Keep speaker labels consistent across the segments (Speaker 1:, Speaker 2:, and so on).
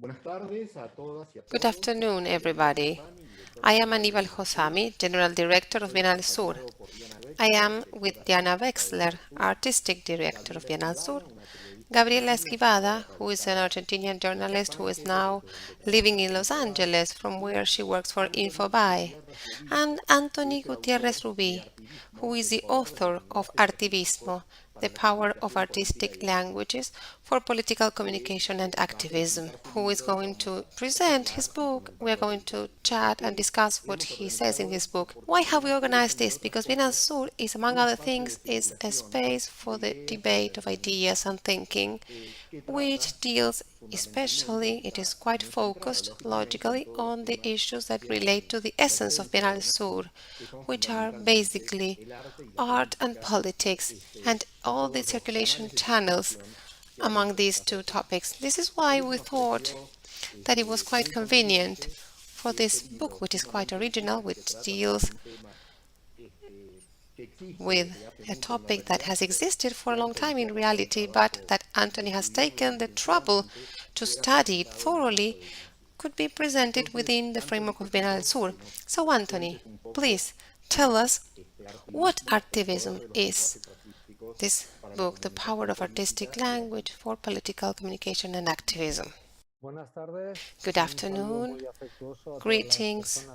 Speaker 1: Good afternoon, everybody. I am Aníbal Hosami, General Director of Bienal Sur. I am with Diana Wexler, Artistic Director of Bienal Sur, Gabriela Esquivada, who is an Argentinian journalist who is now living in Los Angeles, from where she works for Infobae, and Antoni Gutiérrez-Rubí, who is the author of ARTIVISMO, The Power of Artistic Languages for Political Communication and Activism, who is going to present his book. We are going to chat and discuss what he says in his book. Why have we organized this? Because Bienal Sur is, among other things, is a space for the debate of ideas and thinking, which deals especially, it is quite focused logically on the issues that relate to the essence of Bienal Sur, which are basically art and politics and all the circulation channels among these two topics. This is why we thought that it was quite convenient for this book, which is quite original, which deals with a topic that has existed for a long time in reality, but that Antoni has taken the trouble to study it thoroughly, could be presented within the framework of Bienal Sur. So, Antoni, please tell us what artivism is. This book, The Power of Artistic Language for Political Communication and Activism. Good afternoon. Greetings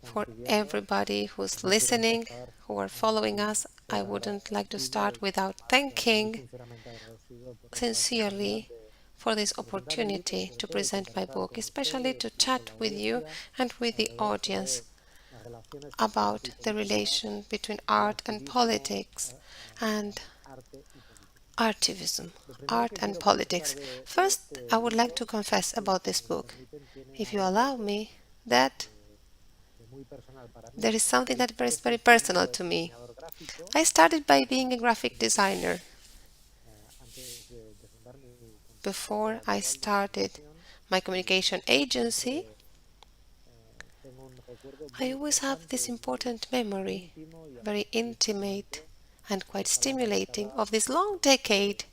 Speaker 1: for everybody who's listening, who are following us. I wouldn't like to start without thanking sincerely for this opportunity to present my book, especially to chat with you and with the audience about the relation between art and politics and artivism, art and politics. First, I would like to confess about this book, if you allow me, that there is something that is very personal to me. I started by being a graphic designer. Before I started my communication agency, I always have this important memory, very intimate and quite stimulating, of this long decade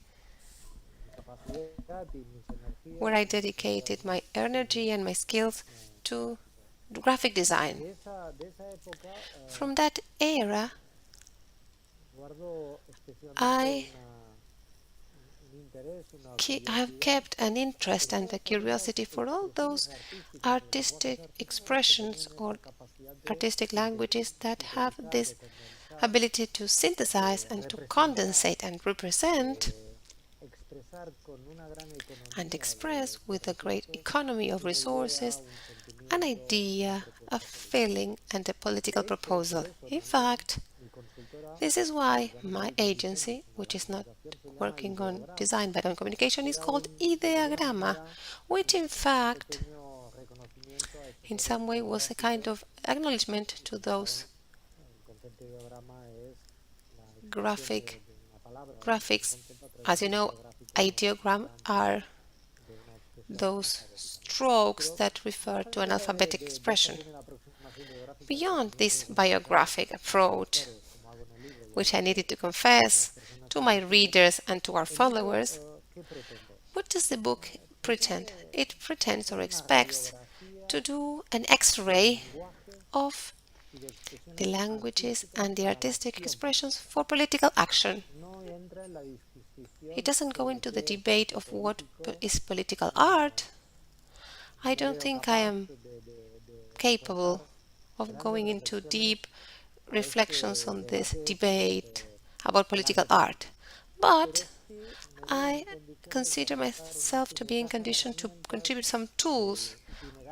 Speaker 1: where I dedicated my energy and my skills to graphic design. From that era, I have kept an interest and a curiosity for all those artistic expressions or artistic languages that have this ability to synthesize and to condensate and represent and express with a great economy of resources an idea, a feeling, and a political proposal. In fact, this is why my agency, which is not working on design but on communication, is called Ideagrama, which in fact, in some way, was a kind of acknowledgement to those graphics. As you know, ideogram are those strokes that refer to an alphabetic expression. Beyond this biographic approach, which I needed to confess to my readers and to our followers, what does the book pretend? It pretends or expects to do an X-ray of the languages and the artistic expressions for political action. It doesn't go into the debate of what is political art. I don't think I am capable of going into deep reflections on this debate about political art. But I consider myself to be in condition to contribute some tools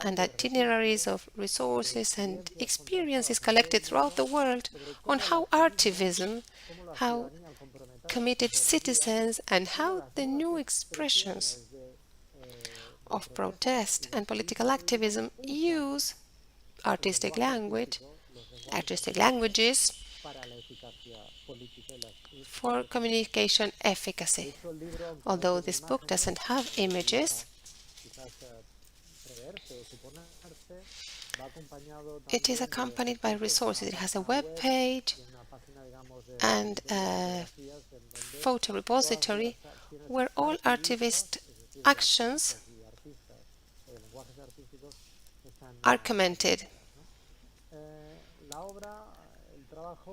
Speaker 1: and itineraries of resources and experiences collected throughout the world on how artivism, how committed citizens, and how the new expressions of protest and political activism use artistic languages for communication efficacy. Although this book doesn't have images, it is accompanied by resources. It has a web page and a photo repository where all artivist actions are commented.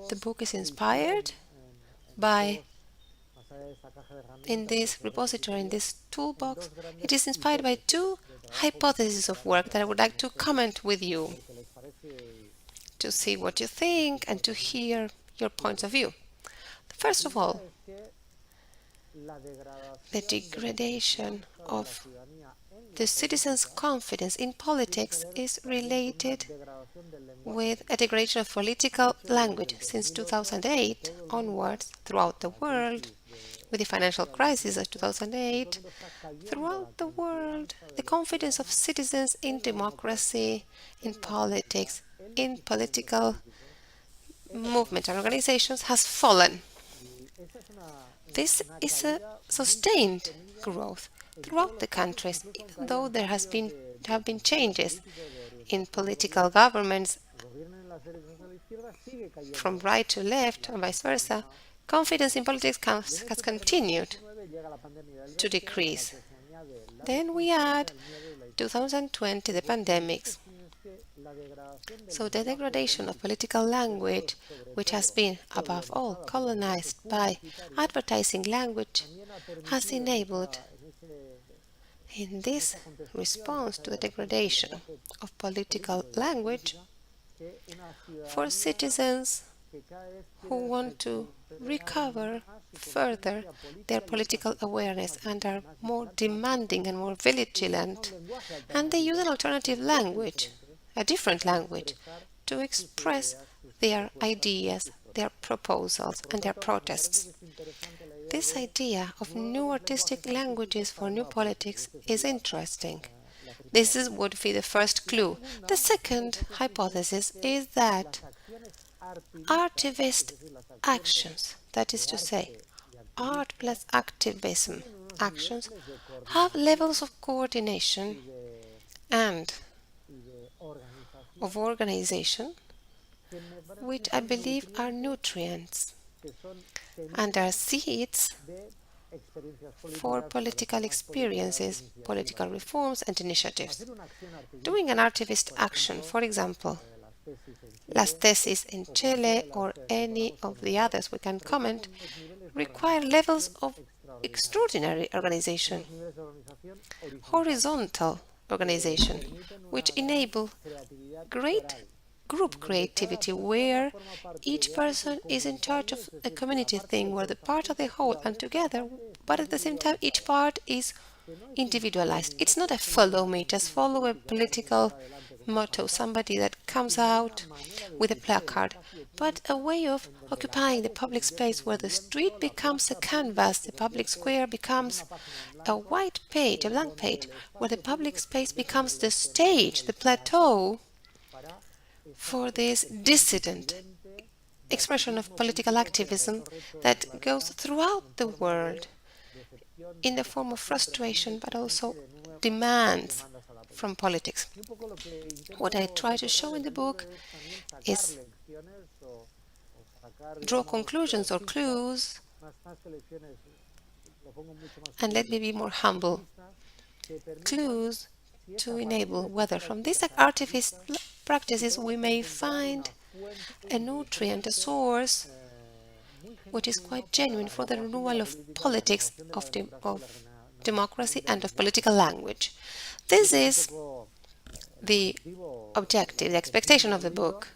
Speaker 1: The book is inspired by, in this repository, in this toolbox, it is inspired by two hypotheses of work that I would like to comment with you, to see what you think and to hear your points of view. First of all, the degradation of the citizens' confidence in politics is related with a degradation of political language since 2008 onwards throughout the world. With the financial crisis of 2008, throughout the world, the confidence of citizens in democracy, in politics, in political movements and organizations has fallen. This is a sustained growth throughout the countries, even though there have been changes in political governments from right to left and vice versa. Confidence in politics has continued to decrease. Then we add 2020, the pandemics. So the degradation of political language, which has been, above all, colonized by advertising language, has enabled, in this response to the degradation of political language, for citizens who want to recover further their political awareness and are more demanding and more vigilant, and they use an alternative language, a different language, to express their ideas, their proposals, and their protests. This idea of new artistic languages for new politics is interesting. This would be the first clue. The second hypothesis is that artivist actions, that is to say, art plus activism actions, have levels of coordination and of organization which I believe are nutrients and are seeds for political experiences, political reforms and initiatives. Doing an artivist action, for example, Las Tesis in Chile or any of the others we can comment, require levels of extraordinary organization, horizontal organization, which enable great group creativity where each person is in charge of a community thing, where the part of the whole and together, but at the same time each part is individualized. It's not a follow me, just follow a political motto, somebody that comes out with a placard, but a way of occupying the public space where the street becomes a canvas, the public square becomes a white page, a blank page, where the public space becomes the stage, the plateau for this dissident expression of political activism that goes throughout the world in the form of frustration but also demands from politics. What I try to show in the book is draw conclusions or clues, and let me be more humble, clues to enable whether from these artivist practices we may find a nutrient, a source which is quite genuine for the renewal of politics, of democracy and of political language. This is the objective, the expectation of the book,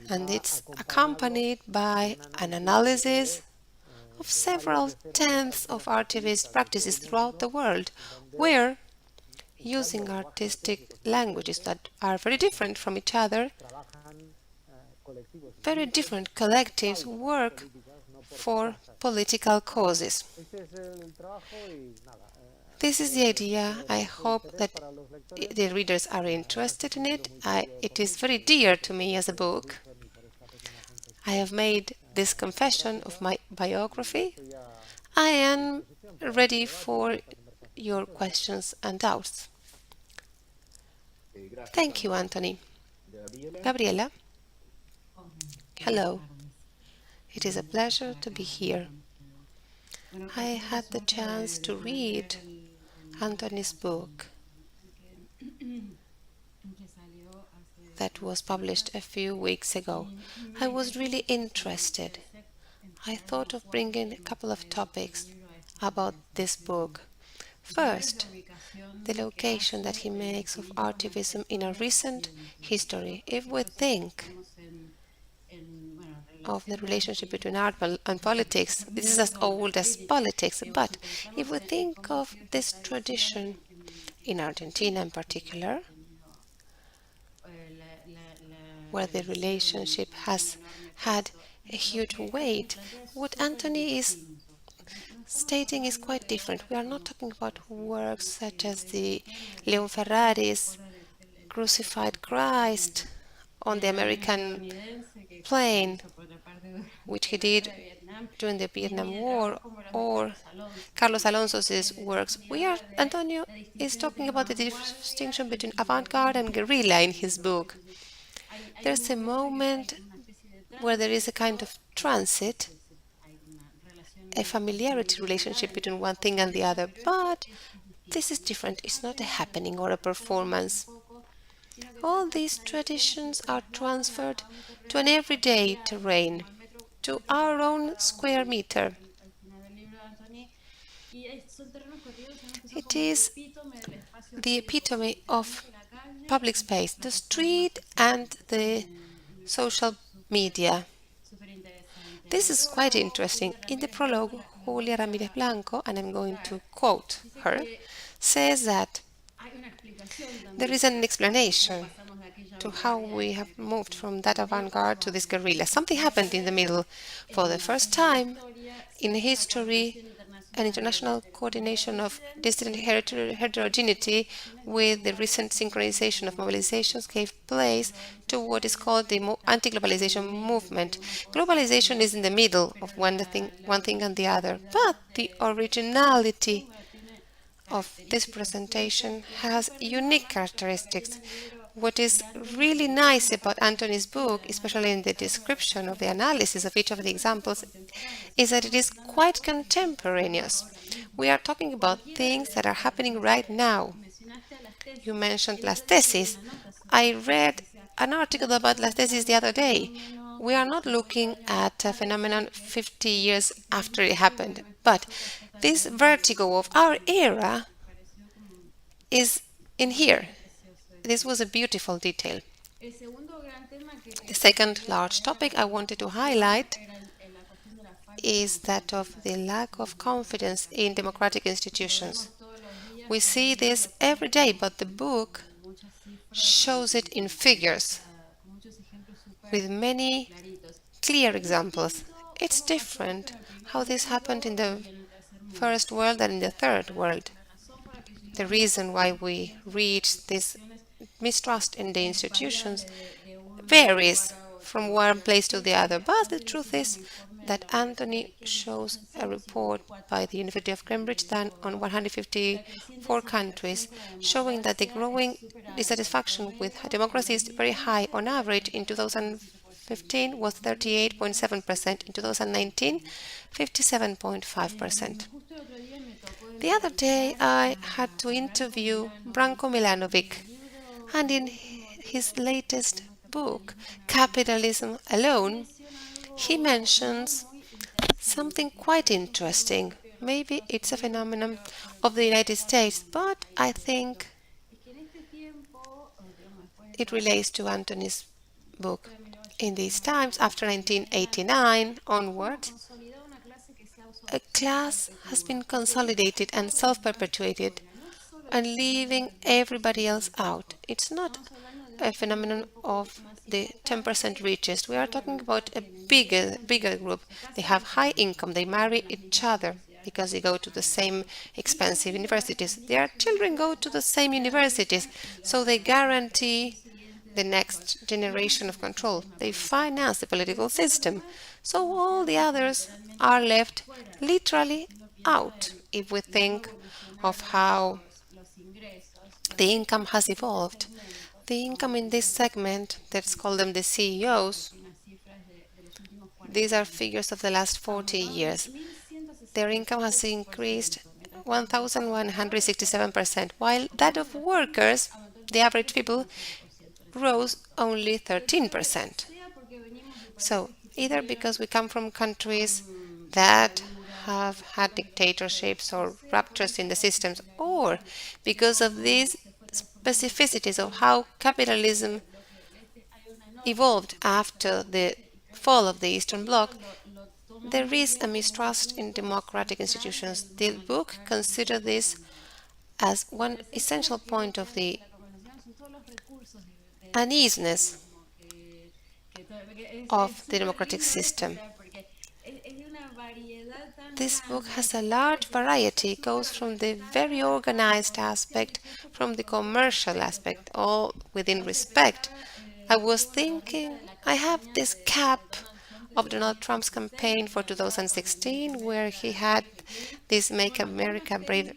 Speaker 1: and it's accompanied by an analysis of several tenths of artivist practices throughout the world, where, using artistic languages that are very different from each other, very different collectives work for political causes. This is the idea. I hope that the readers are interested in it. It is very dear to me as a book. I have made this confession of my biography. I am ready for your questions and doubts. Thank you, Antoni. Gabriela? Hello. It is a pleasure to be here. I had the chance to read Antoni's book, that was published a few weeks ago. I was really interested. I thought of bringing a couple of topics about this book. First, the location that he makes of artivism in a recent history. If we think of the relationship between art and politics, this is as old as politics, but if we think of this tradition in Argentina in particular, where the relationship has had a huge weight, what Antoni is stating is quite different. We are not talking about works such as the Leon Ferrari's Crucified Christ on the American plane, which he did during the Vietnam War, or Carlos Alonso's works. Antonio is talking about the distinction between avant-garde and guerrilla in his book. There's a moment where there is a kind of transit, a familiarity relationship between one thing and the other, but this is different. It's not a happening or a performance. All these traditions are transferred to an everyday terrain, to our own square meter. It is the epitome of public space, the street and the social media. This is quite interesting. In the prologue, Julia Ramirez Blanco, and I'm going to quote her, says that there is an explanation to how we have moved from that avant-garde to this guerrilla. Something happened in the middle. For the first time in history, an international coordination of distant heterogeneity with the recent synchronization of mobilizations gave place to what is called the anti-globalization movement. Globalization is in the middle of one thing and the other, but the originality of this presentation has unique characteristics. What is really nice about Antoni's book, especially in the description of the analysis of each of the examples, is that it is quite contemporaneous. We are talking about things that are happening right now. You mentioned Las Tesis. I read an article about Las Tesis the other day. We are not looking at a phenomenon 50 years after it happened, but this vertigo of our era is in here. This was a beautiful detail. The second large topic I wanted to highlight is that of the lack of confidence in democratic institutions. We see this every day, but the book shows it in figures with many clear examples. It's different how this happened in the first world than in the third world. The reason why we reach this mistrust in the institutions varies from one place to the other, but the truth is that Antoni shows a report by the University of Cambridge done on 154 countries, showing that the growing dissatisfaction with democracy is very high. On average, in 2015 was 38.7%, in 2019, 57.5%. The other day, I had to interview Branko Milanovic, and in his latest book, Capitalism Alone, he mentions something quite interesting. Maybe it's a phenomenon of the United States, but I think it relates to Antoni's book. In these times, after 1989 onwards, a class has been consolidated and self-perpetuated and leaving everybody else out. It's not a phenomenon of the 10% richest. We are talking about a bigger group. They have high income. They marry each other because they go to the same expensive universities. Their children go to the same universities, so they guarantee the next generation of control. They finance the political system. So all the others are left literally out if we think of how the income has evolved. The income in this segment, let's call them the CEOs, these are figures of the last 40 years. Their income has increased 1,167%, while that of workers, the average people, rose only 13%. So, either because we come from countries that have had dictatorships or ruptures in the systems, or because of these specificities of how capitalism evolved after the fall of the Eastern Bloc, there is a mistrust in democratic institutions. The book considers this as one essential point of the uneasiness of the democratic system. This book has a large variety, goes from the very organized aspect, from the commercial aspect, all within respect. I was thinking, I have this cap of Donald Trump's campaign for 2016 where he had this Make America Brave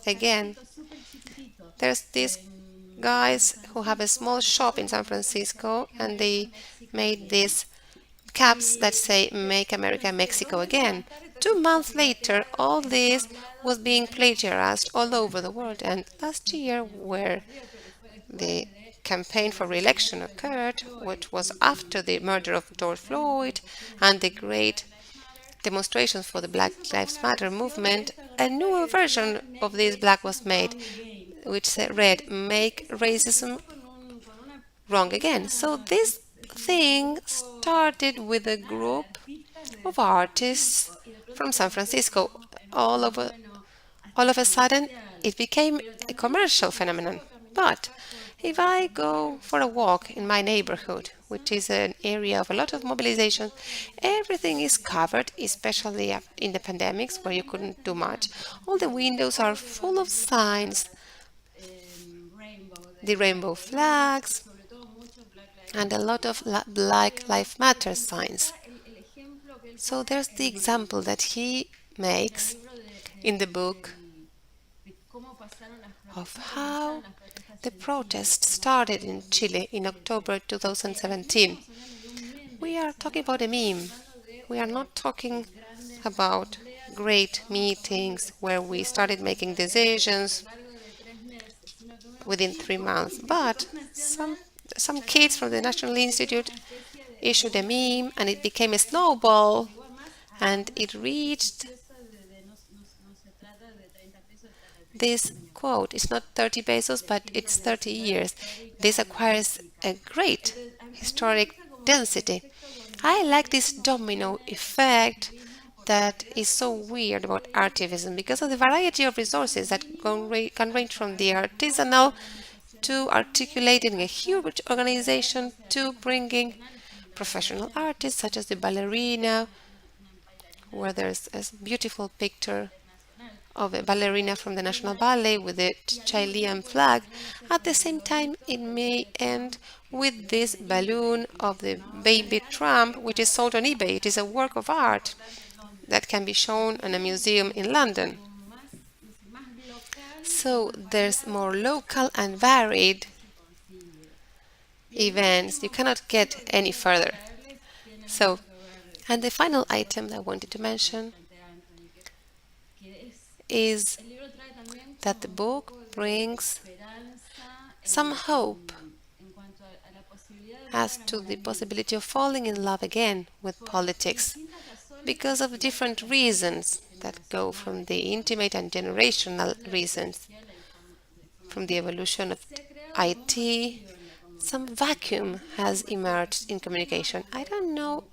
Speaker 1: Again. There's these guys who have a small shop in San Francisco and they made these caps that say Make America Mexico Again. 2 months later, all this was being plagiarized all over the world. And last year, where the campaign for re-election occurred, which was after the murder of George Floyd and the great demonstrations for the Black Lives Matter movement, a newer version of this black was made, which read, Make Racism Wrong Again. So this thing started with a group of artists from San Francisco. All over, all of a sudden, it became a commercial phenomenon. But if I go for a walk in my neighborhood, which is an area of a lot of mobilization, everything is covered, especially in the pandemics where you couldn't do much. All the windows are full of signs, the rainbow flags, and a lot of Black Lives Matter signs. So there's the example that he makes in the book of how the protest started in Chile in October 2017. We are talking about a meme. We are not talking about great meetings where we started making decisions within 3 months, but some kids from the National Institute issued a meme and it became a snowball and it reached this quote. It's not 30 pesos, but it's 30 years. This acquires a great historic density. I like this domino effect that is so weird about artivism because of the variety of resources that can range from the artisanal to articulating a huge organization to bringing professional artists such as the ballerina, where there's a beautiful picture of a ballerina from the National Ballet with the Chilean flag. At the same time, it may end with this balloon of the baby Trump, which is sold on eBay. It is a work of art that can be shown in a museum in London. So there's more local and varied events. You cannot get any further. So, and the final item that I wanted to mention is that the book brings some hope as to the possibility of falling in love again with politics because of different reasons that go from the intimate and generational reasons, from the evolution of IT. Some vacuum has emerged in communication. I don't know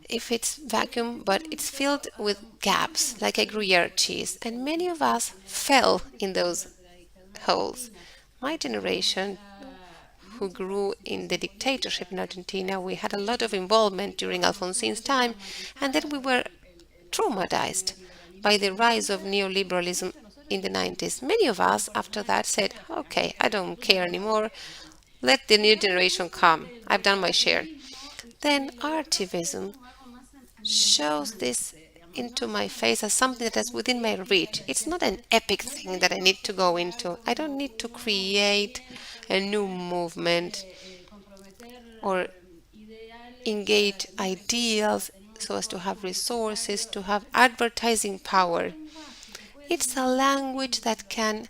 Speaker 1: if it's vacuum, but it's filled with gaps like a Gruyere cheese, and many of us fell in those holes. My generation, who grew in the dictatorship in Argentina, we had a lot of involvement during Alfonsin's time, and then we were traumatized by the rise of neoliberalism in the 90s. Many of us, after that, said, okay, I don't care anymore. Let the new generation come. I've done my share. Then artivism shows this into my face as something that is within my reach. It's not an epic thing that I need to go into. I don't need to create a new movement or engage ideals so as to have resources, to have advertising power. It's a language that can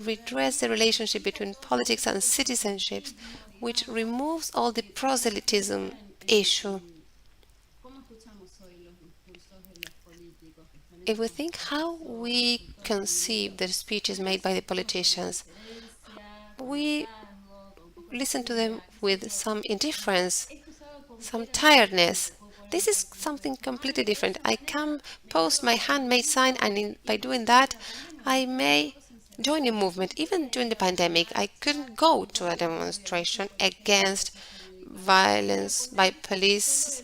Speaker 1: redress the relationship between politics and citizenship, which removes all the proselytism issue. If we think how we conceive the speeches made by the politicians, we listen to them with some indifference, some tiredness. This is something completely different. I can post my handmade sign, and by doing that, I may join a movement. Even during the pandemic, I couldn't go to a demonstration against violence by police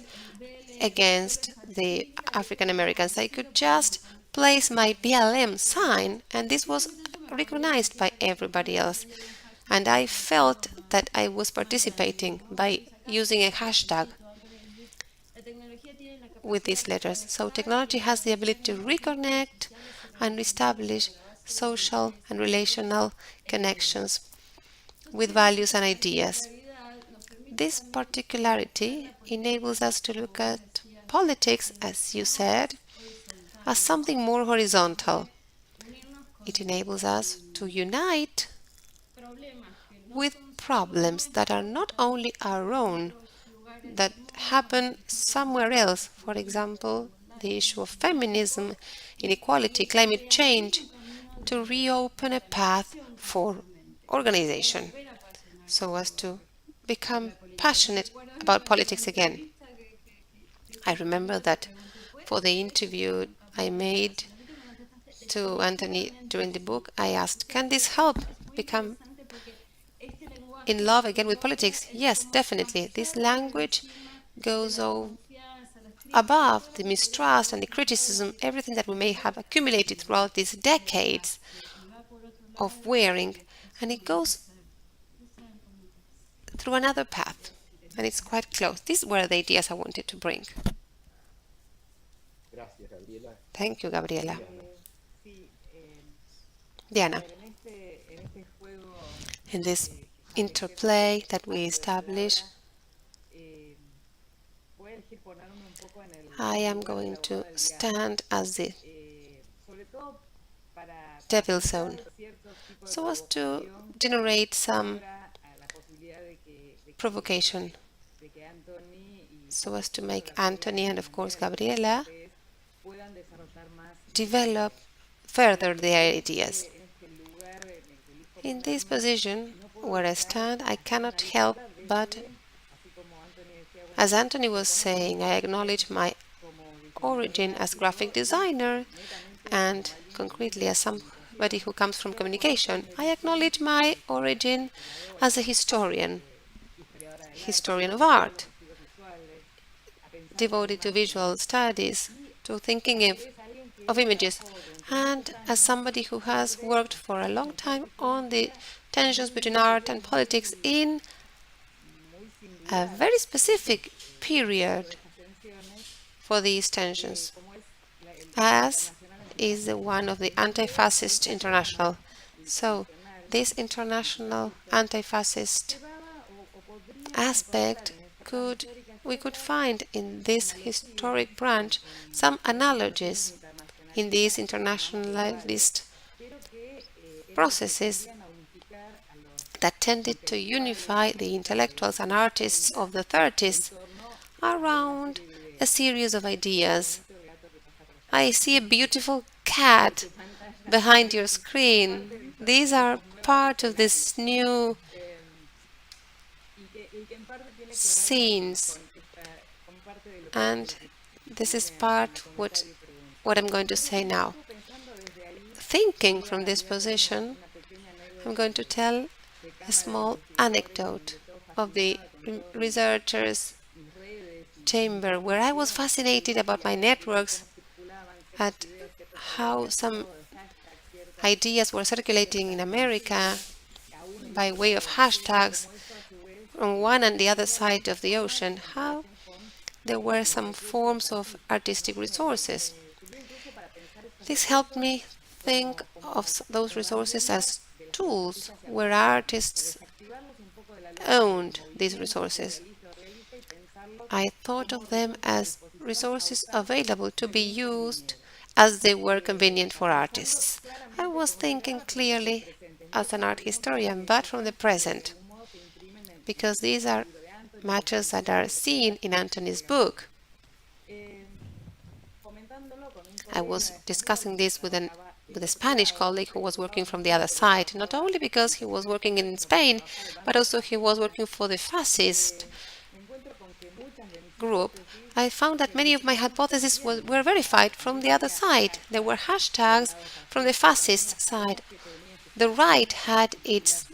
Speaker 1: against the African Americans. I could just place my BLM sign, and this was recognized by everybody else. And I felt that I was participating by using a hashtag with these letters. So technology has the ability to reconnect and establish social and relational connections with values and ideas. This particularity enables us to look at politics, as you said, as something more horizontal. It enables us to unite with problems that are not only our own, that happen somewhere else. For example, the issue of feminism, inequality, climate change, to reopen a path for organization so as to become passionate about politics again. I remember that for the interview I made to Antoni during the book, I asked, can this help become in love again with politics? Yes, definitely. This language goes above the mistrust and the criticism, everything that we may have accumulated throughout these decades of wearing, and it goes through another path, and it's quite close. These were the ideas I wanted to bring. Thank you, Gabriela. Diana, in this interplay that we establish, I am going to stand as the devil zone so as to generate some provocation, so as to make Antoni and of course Gabriela develop further their ideas. In this position where I stand, I cannot help but, as Antoni was saying, I acknowledge my origin as graphic designer, and concretely as somebody who comes from communication. I acknowledge my origin as a historian of art, devoted to visual studies, to thinking of images, and as somebody who has worked for a long time on the tensions between art and politics in a very specific period for these tensions, as is the one of the Anti-Fascist International. So, this international anti-fascist aspect we could find in this historic branch some analogies in these internationalist processes that tended to unify the intellectuals and artists of the 30s around a series of ideas. I see a beautiful cat behind your screen. These are part of this new scenes, and this is part what I'm going to say now. Thinking from this position, I'm going to tell a small anecdote of the researchers' chamber, where I was fascinated about my networks, at how some ideas were circulating in America by way of hashtags on one and the other side of the ocean, how there were some forms of artistic resources. This helped me think of those resources as tools where artists owned these resources. I thought of them as resources available to be used as they were convenient for artists. I was thinking clearly as an art historian, but from the present, because these are matters that are seen in Antoni's book. I was discussing this with a Spanish colleague who was working from the other side, not only because he was working in Spain, but also he was working for the fascist group. I found that many of my hypotheses were verified from the other side. There were hashtags from the fascist side. The right had its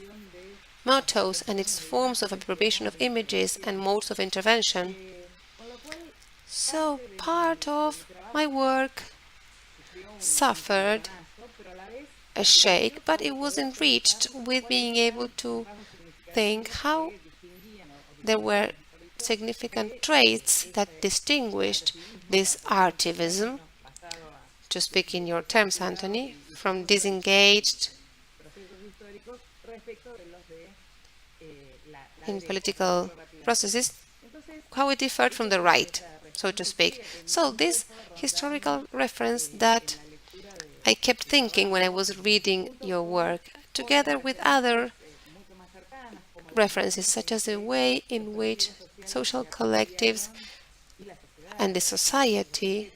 Speaker 1: mottos and its forms of appropriation of images and modes of intervention. So part of my work suffered a shake, but it was enriched with being able to think how there were significant traits that distinguished this artivism, to speak in your terms, Antoni, from disengaged in political processes, how it differed from the right, so to speak. So this historical reference that I kept thinking when I was reading your work, together with other references, such as the way in which social collectives and the society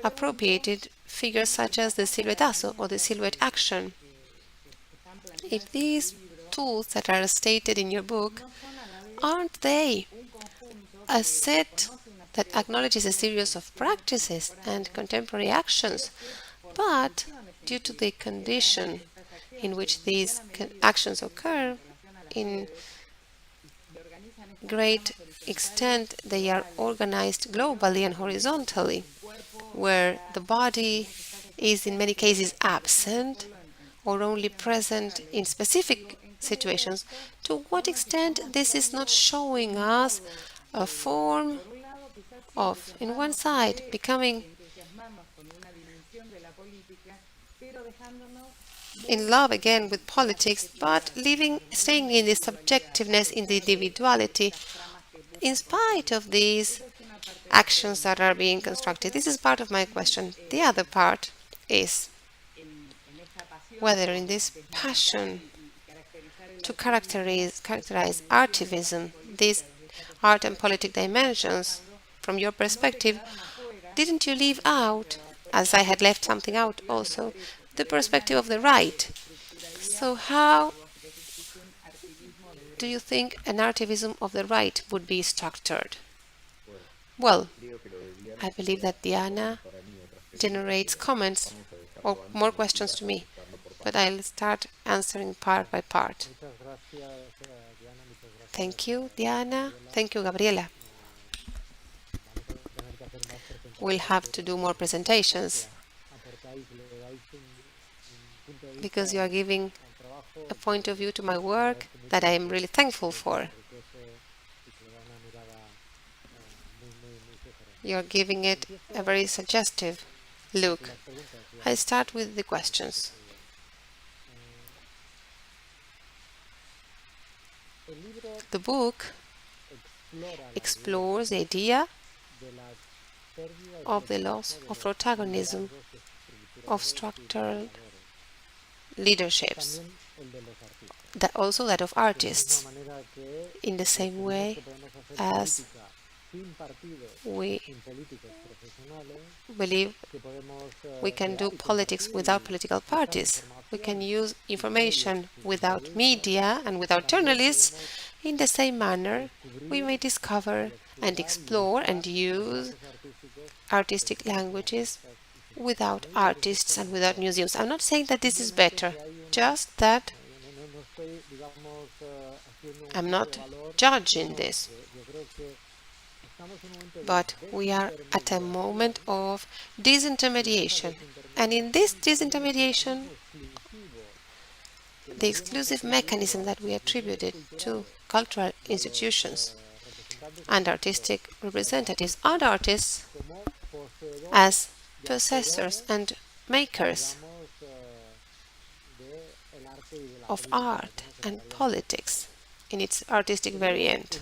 Speaker 1: appropriated figures such as the silhouettazo or the silhouette action. If these tools that are stated in your book, aren't they a set that acknowledges a series of practices and contemporary actions, but due to the condition in which these actions occur, in great extent they are organized globally and horizontally, where the body is in many cases absent or only present in specific situations. To what extent this is not showing us a form of, in one side, becoming in love again with politics, but staying in the subjectiveness, in the individuality, in spite of these actions that are being constructed. This is part of my question. The other part is whether in this passion to characterize artivism, these art and politic dimensions, from your perspective, didn't you leave out, as I had left something out also, the perspective of the right? So how do you think an artivism of the right would be structured? Well, I believe that Diana generates comments or more questions to me, but I'll start answering part by part. Thank you, Diana. Thank you, Gabriela. We'll have to do more presentations because you are giving a point of view to my work that I am really thankful for. You're giving it a very suggestive look. I start with the questions. The book explores the idea of the loss of protagonism of structural leaderships, also that of artists, in the same way as we believe we can do politics without political parties. We can use information without media and without journalists. In the same manner, we may discover and explore and use artistic languages without artists and without museums. I'm not saying that this is better, just that I'm not judging this. But we are at a moment of disintermediation. And in this disintermediation, the exclusive mechanism that we attributed to cultural institutions and artistic representatives and artists as possessors and makers of art and politics in its artistic variant.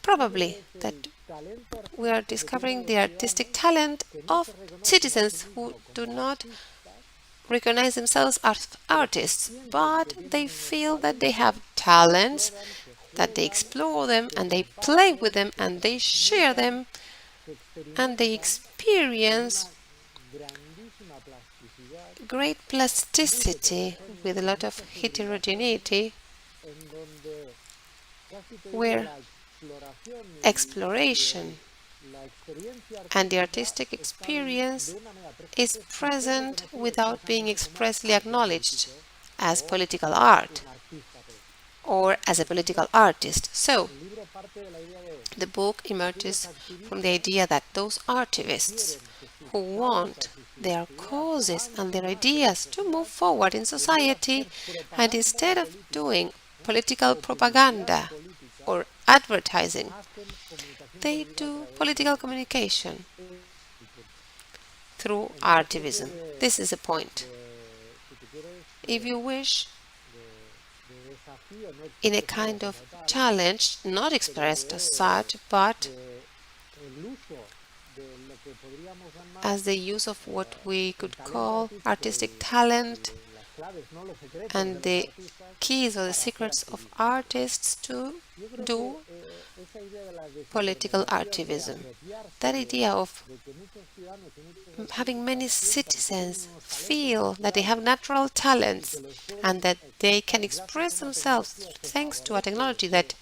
Speaker 1: Probably that we are discovering the artistic talent of citizens who do not recognize themselves as artists, but they feel that they have talents, that they explore them and they play with them and they share them and they experience great plasticity with a lot of heterogeneity, where exploration and the artistic experience is present without being expressly acknowledged as political art or as a political artist. So, the book emerges from the idea that those artivists who want their causes and their ideas to move forward in society, and instead of doing political propaganda or advertising, they do political communication through artivism. This is the point. If you wish, in a kind of challenge, not expressed as such, but as the use of what we could call artistic talent and the keys or the secrets of artists to do political artivism. That idea of having many citizens feel that they have natural talents and that they can express themselves thanks to a technology that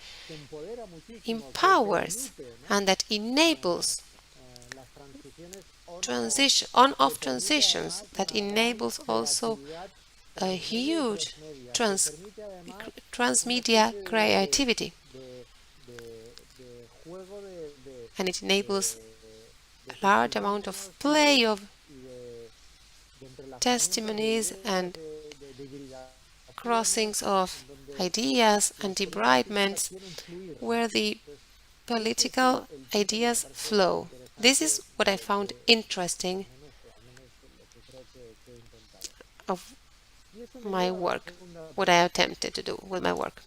Speaker 1: empowers and that enables on-off transitions, that enables also a huge transmedia creativity, and it enables a large amount of play of testimonies and crossings of ideas and debridements where the political ideas flow. This is what I found interesting of my work, what I attempted to do with my work.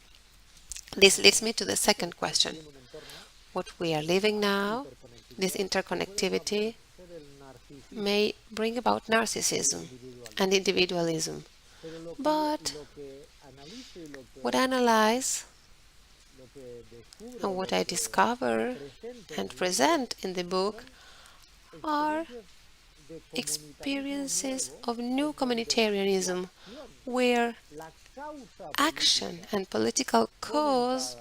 Speaker 1: This leads me to the second question. What we are living now, this interconnectivity, may bring about narcissism and individualism. But what I analyze and what I discover and present in the book are experiences of new communitarianism, where action and political cause,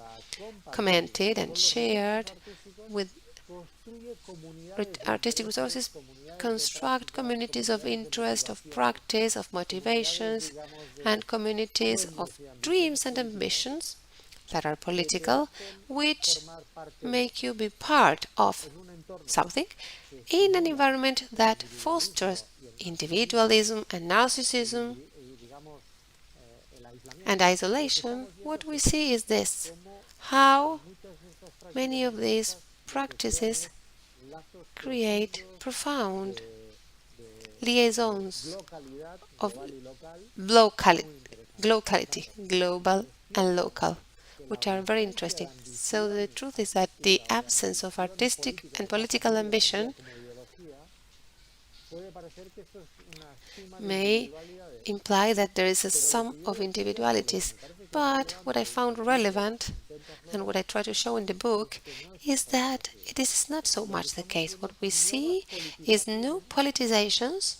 Speaker 1: commented and shared with artistic resources, construct communities of interest, of practice, of motivations, and communities of dreams and ambitions that are political, which make you be part of something in an environment that fosters individualism and narcissism and isolation. What we see is this: how many of these practices create profound liaisons of locality, global and local, which are very interesting. So the truth is that the absence of artistic and political ambition may imply that there is a sum of individualities. But what I found relevant and what I try to show in the book is that this is not so much the case. What we see is new politicizations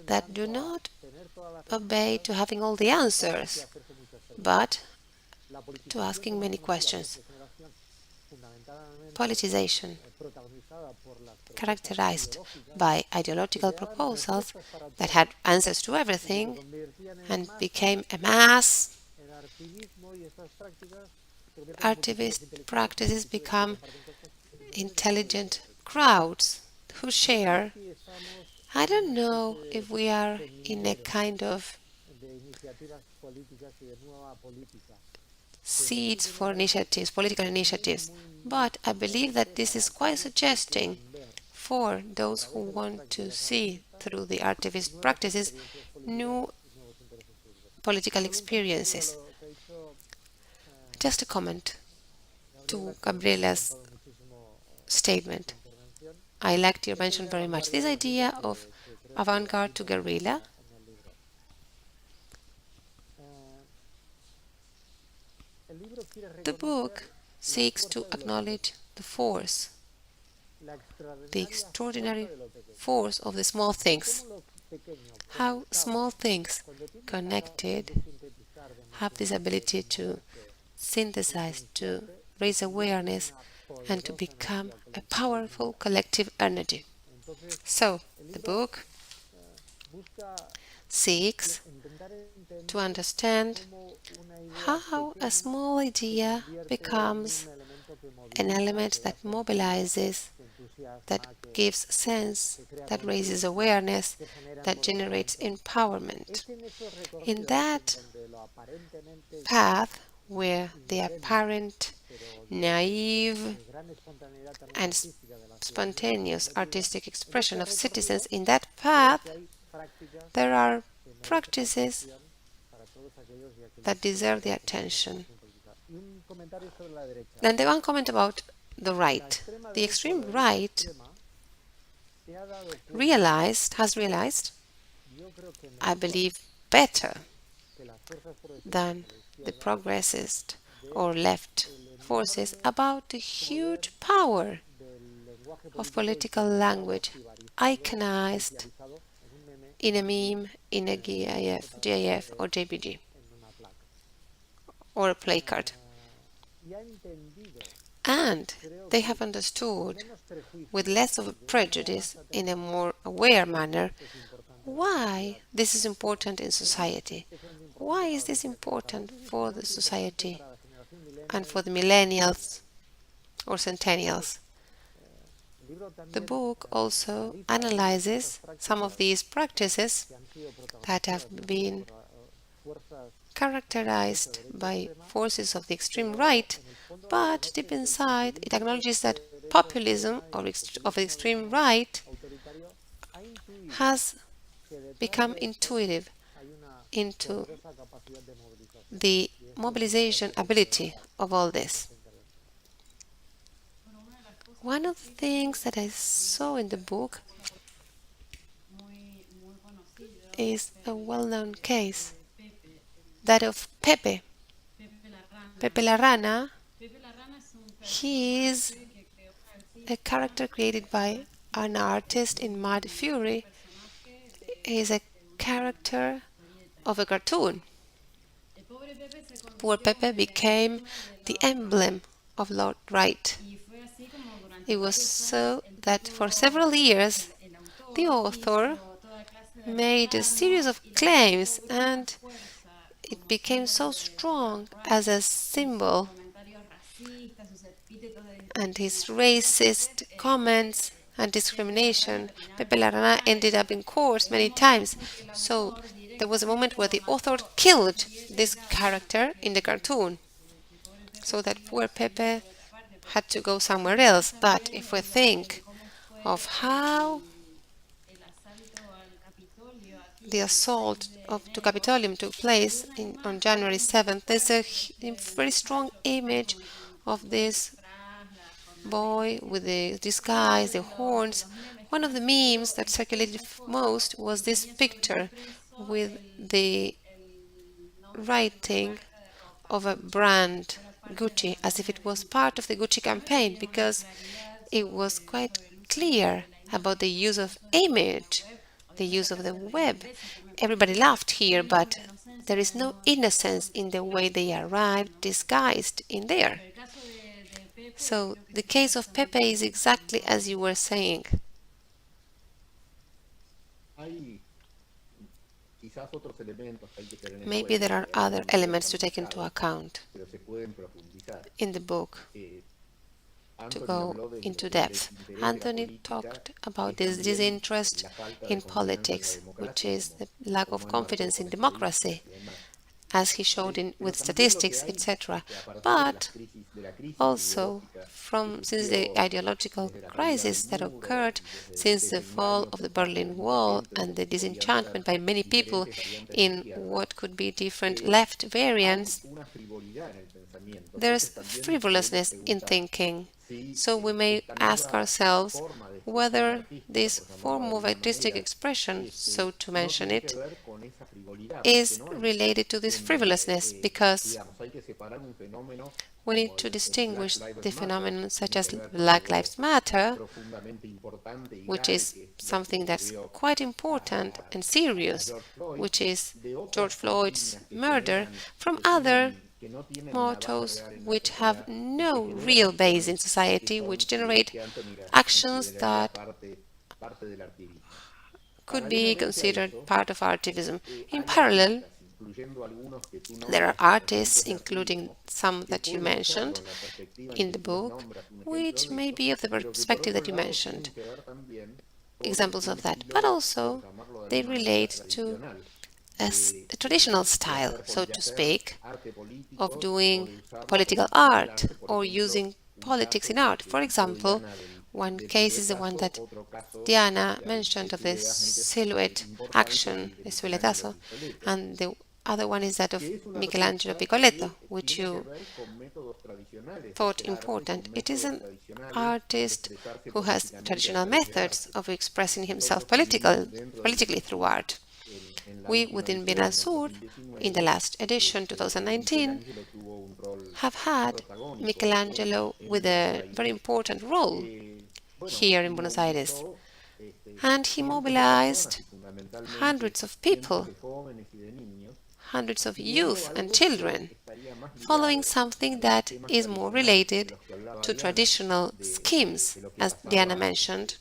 Speaker 1: that do not obey to having all the answers, but to asking many questions. Politicization, characterized by ideological proposals that had answers to everything and became a mass. Artivist practices become intelligent crowds who share. I don't know if we are in a kind of seeds for initiatives, political initiatives, but I believe that this is quite suggesting for those who want to see through the artivist practices new political experiences. Just a comment to Gabriela's statement. I liked your mention very much. This idea of avant-garde to guerrilla. The book seeks to acknowledge the force, the extraordinary force of the small things. How small things connected have this ability to synthesize, to raise awareness, and to become a powerful collective energy. So, the book seeks to understand how a small idea becomes an element that mobilizes, that gives sense, that raises awareness, that generates empowerment. In that path where the apparent, naive, and spontaneous artistic expression of citizens, in that path there are practices that deserve the attention. Then the one comment about the right. The extreme right has realized, I believe, better than the progressist or left forces about the huge power of political language iconized in a meme, in a GIF or JPG, or a placard. And they have understood, with less of a prejudice, in a more aware manner, why this is important in society. Why is this important for the society and for the millennials or centennials? The book also analyzes some of these practices that have been characterized by forces of the extreme right, but deep inside it acknowledges that populism of the extreme right has become intuitive into the mobilization ability of all this. One of the things that I saw in the book is a well-known case, that of Pepe. Pepe la Rana. He is a character created by an artist in Mad Fury. He is a character of a cartoon. Poor Pepe became the emblem of Lord Right. It was so that for several years the author made a series of claims, and it became so strong as a symbol, and his racist comments and discrimination. Pepe la Rana ended up in court many times. So there was a moment where the author killed this character in the cartoon, so that poor Pepe had to go somewhere else. But if we think of how the assault to Capitolium took place on January 7th, there's a very strong image of this boy with the disguise, the horns. One of the memes that circulated most was this picture with the writing of a brand, Gucci, as if it was part of the Gucci campaign, because it was quite clear about the use of image, the use of the web. Everybody laughed here, but there is no innocence in the way they arrived disguised in there. So the case of Pepe is exactly as you were saying. Maybe there are other elements to take into account in the book to go into depth. Antoni talked about this disinterest in politics, which is the lack of confidence in democracy, as he showed with statistics, etc. But also since the ideological crisis that occurred since the fall of the Berlin Wall and the disenchantment by many people in what could be different left variants, there's frivolousness in thinking. So we may ask ourselves whether this form of artistic expression, so to mention it, is related to this frivolousness, because we need to distinguish the phenomenon such as Black Lives Matter, which is something that's quite important and serious, which is George Floyd's murder, from other mottos which have no real base in society, which generate actions that could be considered part of artivism. In parallel, there are artists, including some that you mentioned in the book, which may be of the perspective that you mentioned, examples of that, but also they relate to a traditional style, so to speak, of doing political art or using politics in art. For example, one case is the one that Diana mentioned of this silhouette action, the silhouettazo, and the other one is that of Michelangelo Piccoletto, which you thought important. It is an artist who has traditional methods of expressing himself politically through art. We within Binasur, in the last edition, 2019, have had Michelangelo with a very important role here in Buenos Aires. And he mobilized hundreds of people, hundreds of youth and children, following something that is more related to traditional schemes, as Diana mentioned,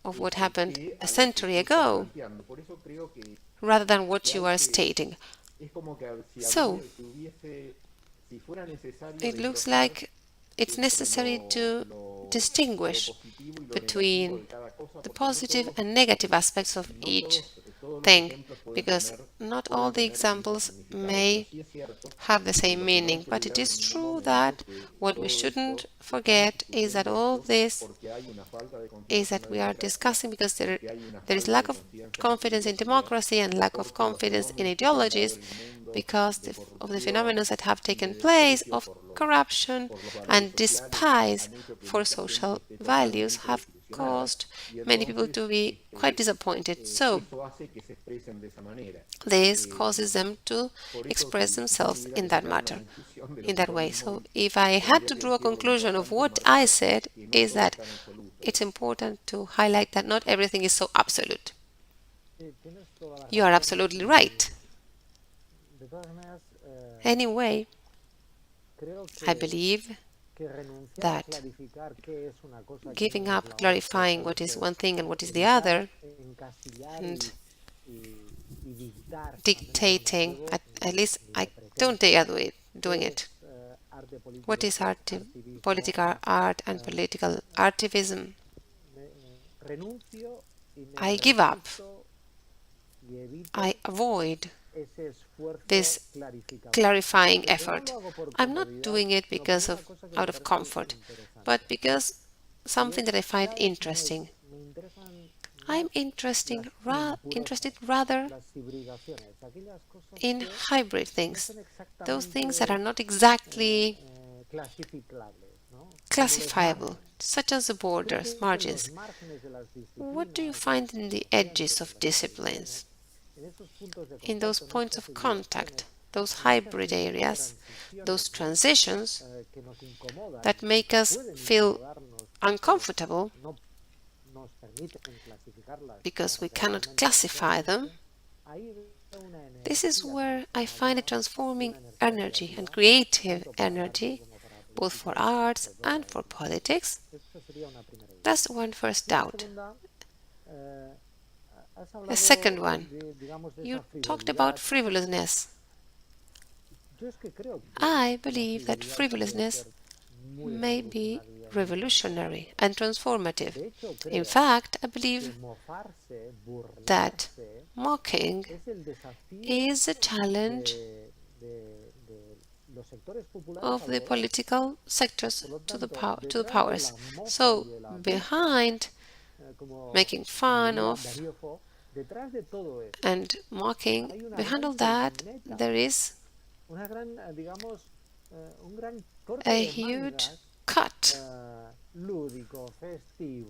Speaker 1: of what happened a century ago, rather than what you are stating. So, it looks like it's necessary to distinguish between the positive and negative aspects of each thing, because not all the examples may have the same meaning. But it is true that what we shouldn't forget is that all this is that we are discussing because there is lack of confidence in democracy and lack of confidence in ideologies, because of the phenomena that have taken place of corruption and despise for social values have caused many people to be quite disappointed. So this causes them to express themselves in that matter, in that way. So if I had to draw a conclusion of what I said, is that it's important to highlight that not everything is so absolute. You are absolutely right. Anyway, I believe that giving up clarifying what is one thing and what is the other, and dictating, at least I don't dare doing it. What is political art and political artivism? I give up. I avoid this clarifying effort. I'm not doing it because out of comfort, but because something that I find interesting. I'm interested rather in hybrid things, those things that are not exactly classifiable, such as the borders, margins. What do you find in the edges of disciplines? In those points of contact, those hybrid areas, those transitions that make us feel uncomfortable because we cannot classify them, this is where I find a transforming energy and creative energy, both for arts and for politics. That's one first doubt. A second one, you talked about frivolousness. I believe that frivolousness may be revolutionary and transformative. In fact, I believe that mocking is a challenge of the political sectors to the powers. So, behind making fun of and mocking, behind all that, there is a huge cut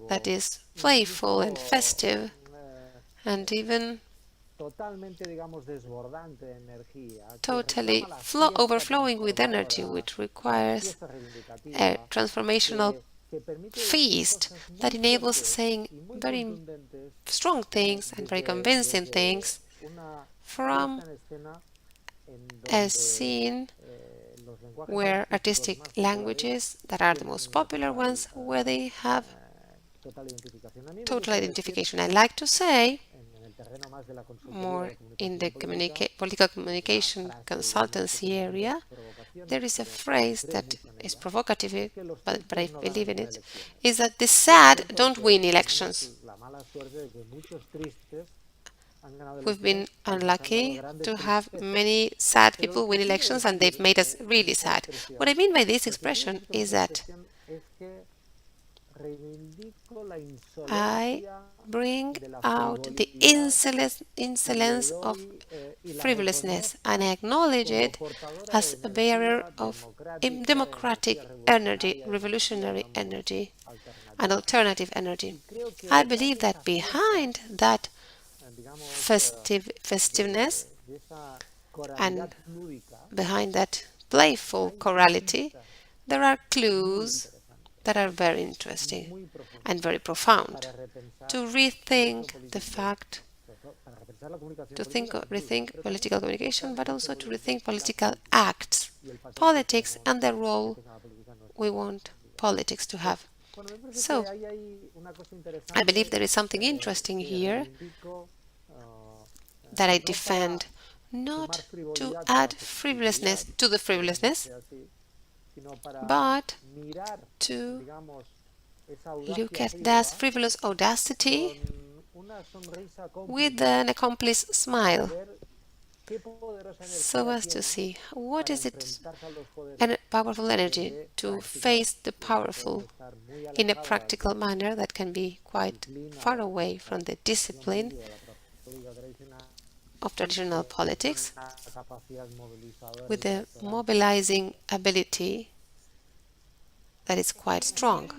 Speaker 1: that is playful and festive and even totally overflowing with energy, which requires a transformational feast that enables saying very strong things and very convincing things from a scene where artistic languages that are the most popular ones, where they have total identification. I like to say, more in the political communication consultancy area, there is a phrase that is provocative, but I believe in it, is that the sad don't win elections. We've been unlucky to have many sad people win elections, and they've made us really sad. What I mean by this expression is that I bring out the insolence of frivolousness, and I acknowledge it as a bearer of democratic energy, revolutionary energy, and alternative energy. I believe that behind that festiveness and behind that playful chorality, there are clues that are very interesting and very profound to rethink the fact, to rethink political communication, but also to rethink political acts, politics, and the role we want politics to have. So, I believe there is something interesting here that I defend, not to add frivolousness to the frivolousness, but to look at that frivolous audacity with an accomplice smile, so as to see what is it, a powerful energy to face the powerful in a practical manner that can be quite far away from the discipline of traditional politics, with a mobilizing ability that is quite strong.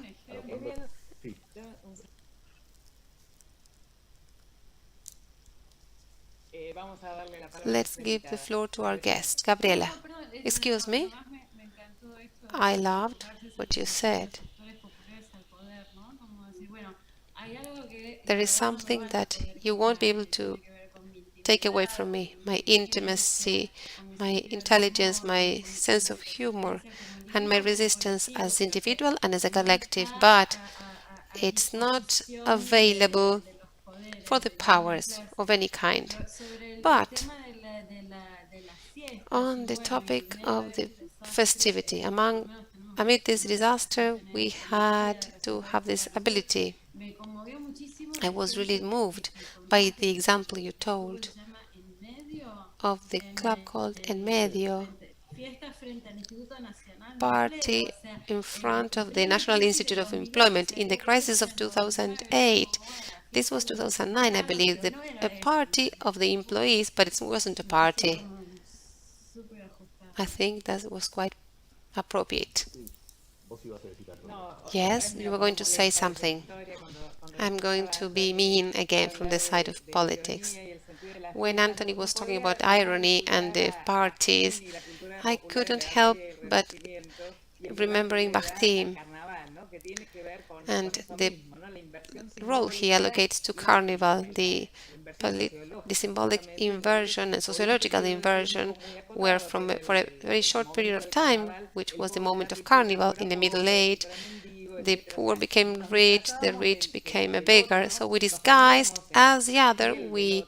Speaker 1: Let's give the floor to our guest, Gabriela. Excuse me? I loved what you said. There is something that you won't be able to take away from me, my intimacy, my intelligence, my sense of humor, and my resistance as individual and as a collective, but it's not available for the powers of any kind. But on the topic of the festivity, amid this disaster, we had to have this ability. I was really moved by the example you told of the club called En Medio, party in front of the National Institute of Employment in the crisis of 2008. This was 2009, I believe, a party of the employees, but it wasn't a party. I think that was quite appropriate. Yes, you were going to say something. I'm going to be mean again from the side of politics. When Antoni was talking about irony and the parties, I couldn't help but remembering Bakhtin and the role he allocates to Carnival, the symbolic inversion and sociological inversion, where for a very short period of time, which was the moment of Carnival in the Middle Age, the poor became rich, the rich became a beggar. So we disguised as the other, we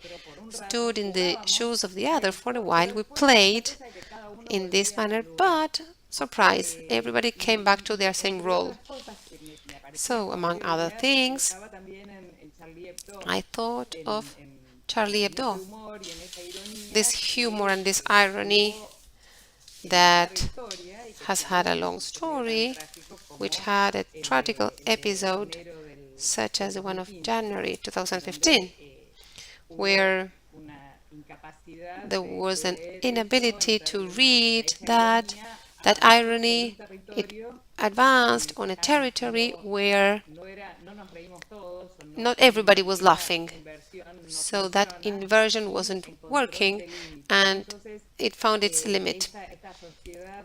Speaker 1: stood in the shoes of the other for a while, we played in this manner, but surprise, everybody came back to their same role. So, among other things, I thought of Charlie Hebdo, this humor and this irony that has had a long story, which had a tragical episode such as the one of January 2015, where there was an inability to read that irony, it advanced on a territory where not everybody was laughing. So that inversion wasn't working and it found its limit.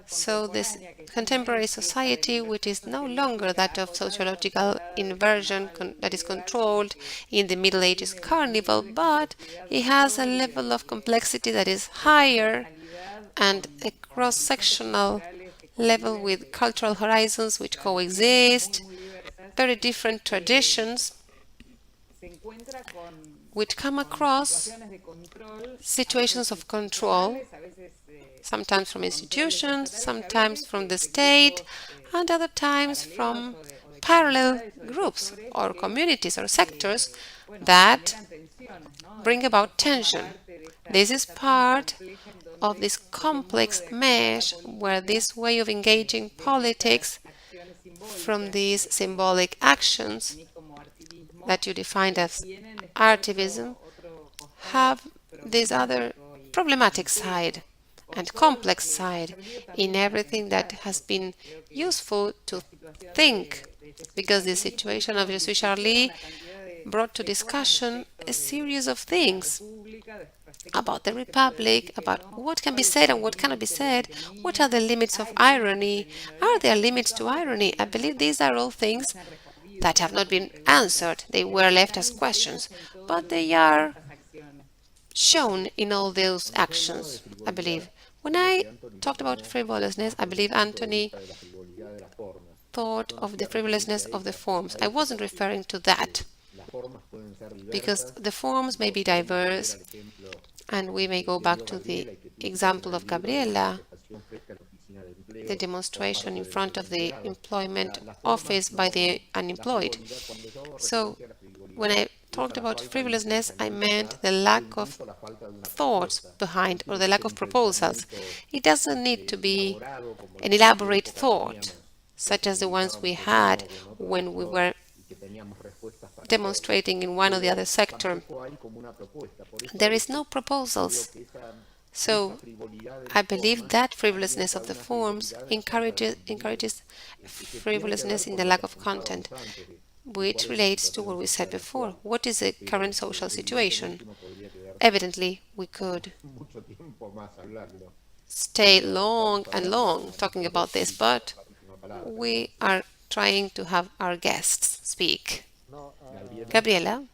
Speaker 1: So this contemporary society, which is no longer that of sociological inversion that is controlled in the Middle Ages carnival, but it has a level of complexity that is higher and a cross-sectional level with cultural horizons which coexist, very different traditions which come across situations of control, sometimes from institutions, sometimes from the state, and other times from parallel groups or communities or sectors that bring about tension. This is part of this complex mesh where this way of engaging politics from these symbolic actions that you defined as artivism have this other problematic side and complex side in everything that has been useful to think, because the situation of Je suis Charlie brought to discussion a series of things about the Republic, about what can be said and what cannot be said, what are the limits of irony, are there limits to irony? I believe these are all things that have not been answered. They were left as questions, but they are shown in all those actions, I believe. When I talked about frivolousness, I believe Antoni thought of the frivolousness of the forms. I wasn't referring to that, because the forms may be diverse, and we may go back to the example of Gabriela, the demonstration in front of the employment office by the unemployed. So when I talked about frivolousness, I meant the lack of thoughts behind or the lack of proposals. It doesn't need to be an elaborate thought, such as the ones we had when we were demonstrating in one or the other sector. There is no proposals. So I believe that frivolousness of the forms encourages frivolousness in the lack of content, which relates to what we said before. What is the current social situation? Evidently, we could stay long and long talking about this, but we are trying to have our guests speak. Gabriela?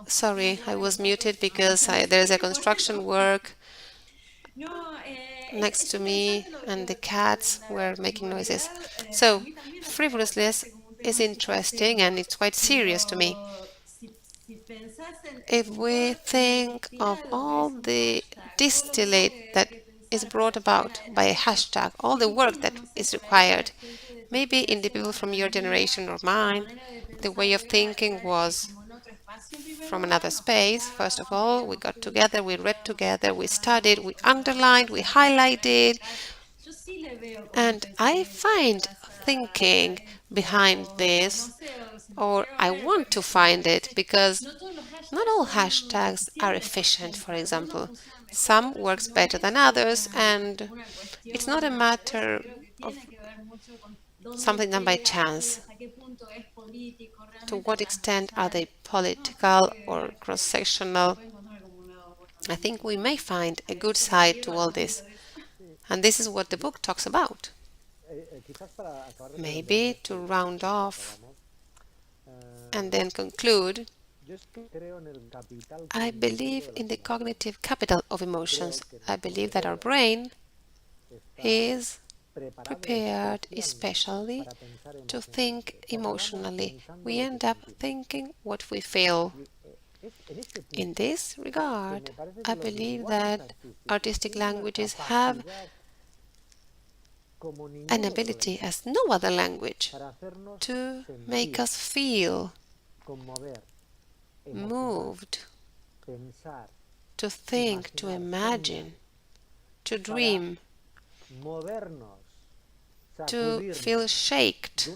Speaker 1: Sorry, I was muted because there is a construction work next to me and the cats were making noises. So, frivolousness is interesting and it's quite serious to me. If we think of all the distillate that is brought about by a hashtag, all the work that is required, maybe in the people from your generation or mine, the way of thinking was from another space. First of all, we got together, we read together, we studied, we underlined, we highlighted, and I find thinking behind this, or I want to find it, because not all hashtags are efficient, for example. Some works better than others, and it's not a matter of something done by chance. To what extent are they political or cross-sectional? I think we may find a good side to all this. And this is what the book talks about. Maybe to round off and then conclude, I believe in the cognitive capital of emotions. I believe that our brain is prepared especially to think emotionally. We end up thinking what we feel. In this regard, I believe that artistic languages have an ability as no other language to make us feel moved, to think, to imagine, to dream, to feel shaked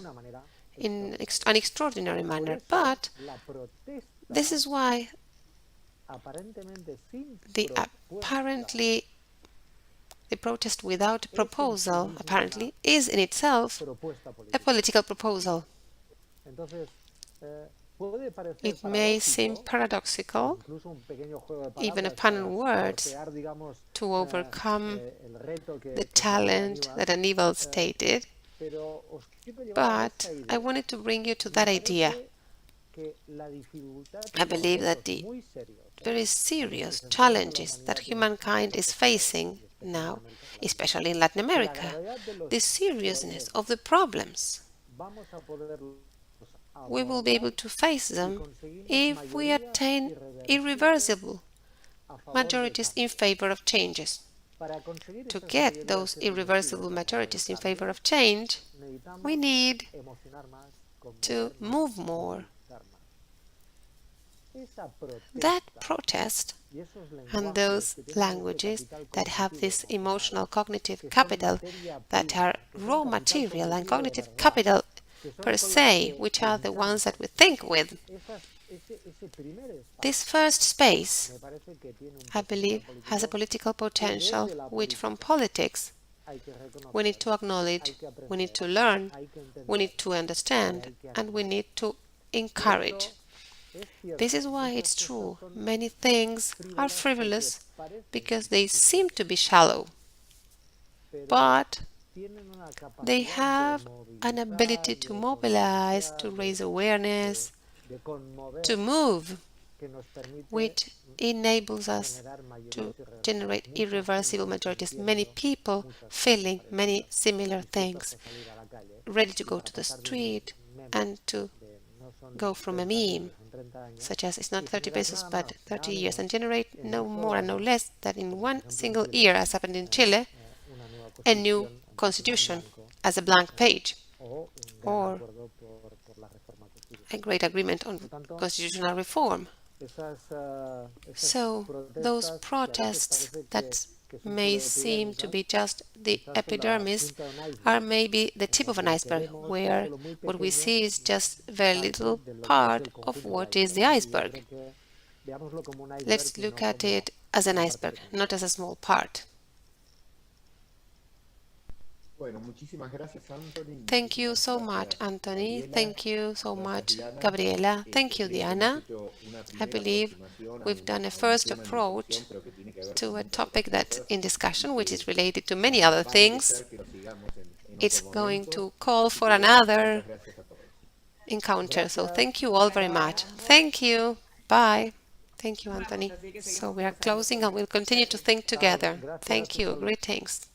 Speaker 1: in an extraordinary manner. But this is why the protest without a proposal apparently is in itself a political proposal. It may seem paradoxical, even a pun on words, to overcome the talent that Aníbal stated, but I wanted to bring you to that idea. I believe that the very serious challenges that humankind is facing now, especially in Latin America, the seriousness of the problems, we will be able to face them if we attain irreversible majorities in favor of changes. To get those irreversible majorities in favor of change, we need to move more. That protest and those languages that have this emotional cognitive capital, that are raw material and cognitive capital per se, which are the ones that we think with. This first space, I believe, has a political potential which from politics we need to acknowledge, we need to learn, we need to understand, and we need to encourage. This is why it's true, many things are frivolous because they seem to be shallow, but they have an ability to mobilize, to raise awareness, to move, which enables us to generate irreversible majorities. Many people feeling many similar things, ready to go to the street and to go from a meme, such as it's not 30 pesos but 30 years, and generate no more and no less than in one single year, as happened in Chile, a new constitution as a blank page, or a great agreement on constitutional reform. So those protests that may seem to be just the epidermis are maybe the tip of an iceberg, where what we see is just a very little part of what is the iceberg. Let's look at it as an iceberg, not as a small part. Thank you so much, Antoni. Thank you so much, Gabriela. Thank you, Diana. I believe we've done a first approach to a topic that's in discussion, which is related to many other things. It's going to call for another encounter. So thank you all very much. Thank you. Bye. Thank you, Antoni. So we are closing and we'll continue to think together. Thank you. Greetings.